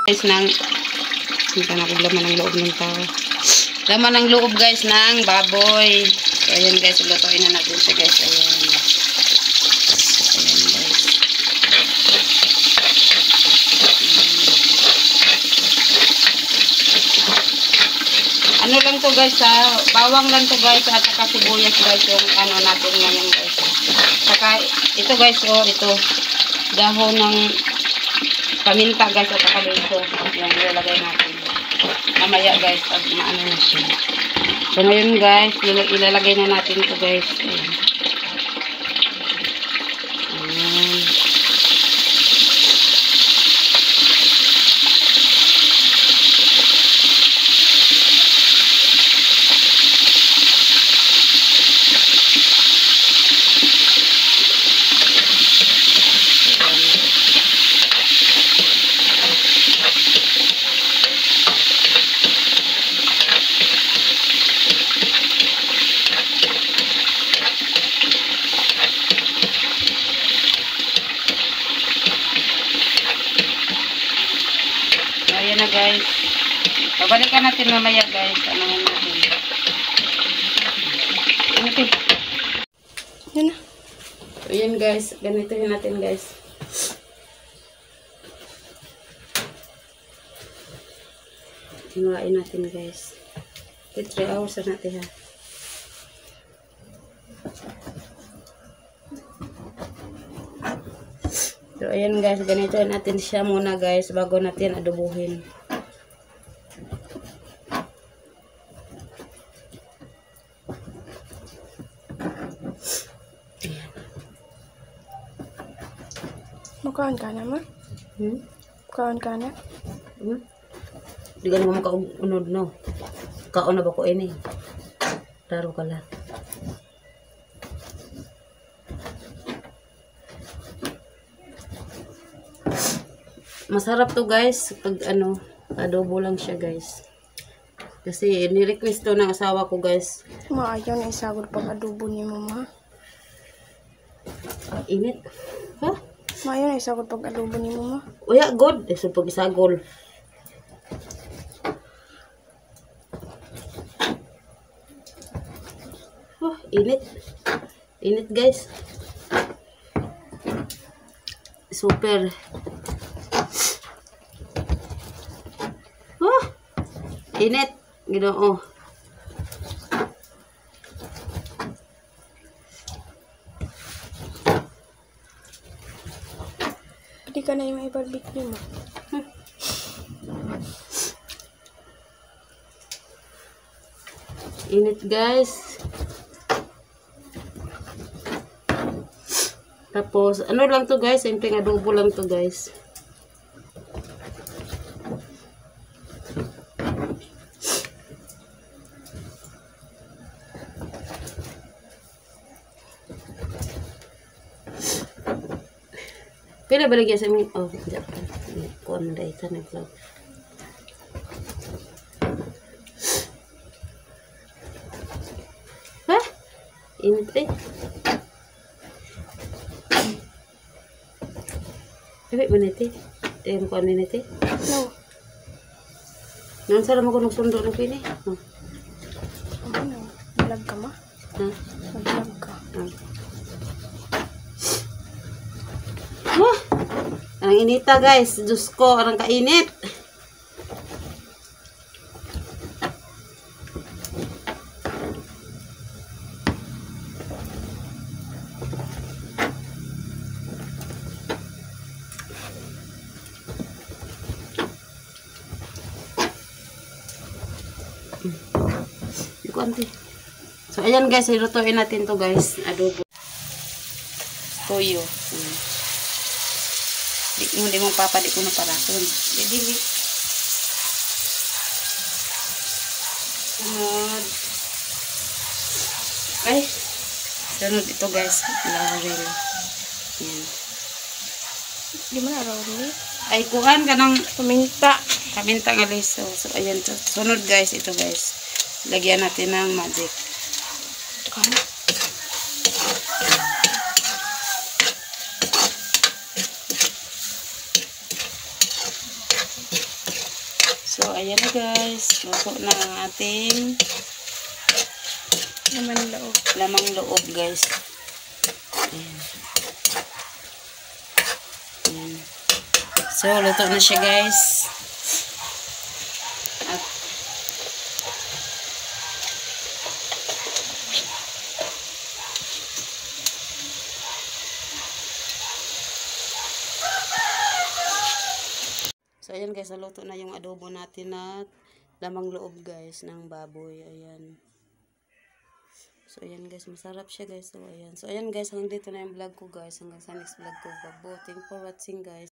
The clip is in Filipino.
Guys, hindi na laman ng loob ng tao. Laman ng loob guys ng baboy. So, ayan guys, lutuin na natin siya guys. Ayan. Ayan guys. Ano lang to guys ha, bawang lang to guys at saka sibuyas guys yung ano natin ngayon guys. Saka ito guys, oh, ito dahon ng paminta guys at saka dito. Yan, ilalagay natin. Mamaya guys, pag maano na siya. So ngayon guys, ilalagay na natin ito guys. Ayan. Ayan. Ayan na guys. Babalikan natin mamaya guys. Ano natin. Ano ito? Yan na. So yan guys. Ganito yun natin guys. Hinuain natin guys. 3 hours na natin ha. So, ayan guys, ganito natin siya muna guys, bago natin adobuhin. Makaon ka na ma? Makaon ka na? Di ka naman makaunod no. Kaon na ba ko ini? Taro ka lang. Masarap to guys pag ano, adobo lang siya guys. Kasi ni-request to ng asawa ko guys. Maayaw na isagol pag adobo ni mama. Init. Ha? Maayaw na isagol pag adobo ni mama. Uya, good. So pag isagol. Oh, init. Init guys. Super. Oh, init. Ginoo. Pwede ka na yung i-barbecue mo. Init guys. Tapos, ano lang to guys? Simpleng adobo lang to guys. Pila baligya sa amin. Oh, hindi. Kuan na dahil sa nag-vlog. Ha? Init eh. Ibig ba niti? Ito yung kuan niti? No. Nansara mo ko nagsundo na pini? Oh. Ano? Vlog ka ma? Ha? Mag-vlog ka. Ang inita guys, Diyos ko, arang kainit. So ayan guys, ilutuin natin to guys, adobo. Toyo. Hindi mo papalik ko na paraton. Dili. Sunod. Ay. Sunod ito guys. Laurel. Yan. Di mo na laurel? Ay, kuhan ka ng paminta. Paminta nga liso. So, ayan to. Sunod guys, ito guys. Lagyan natin ng magic. Ito ka na. ayan na guys. Luto na ang ating lamang loob guys. Ayan. Ayan. So, luto na siya guys. At so, ayan guys, naluto na yung adobo natin na lamang loob guys ng baboy. Ayan. So, ayan guys, masarap siya guys. So, ayan. So, ayan guys, hanggang dito na yung vlog ko guys. Hanggang sa next vlog ko. Thank you for watching guys.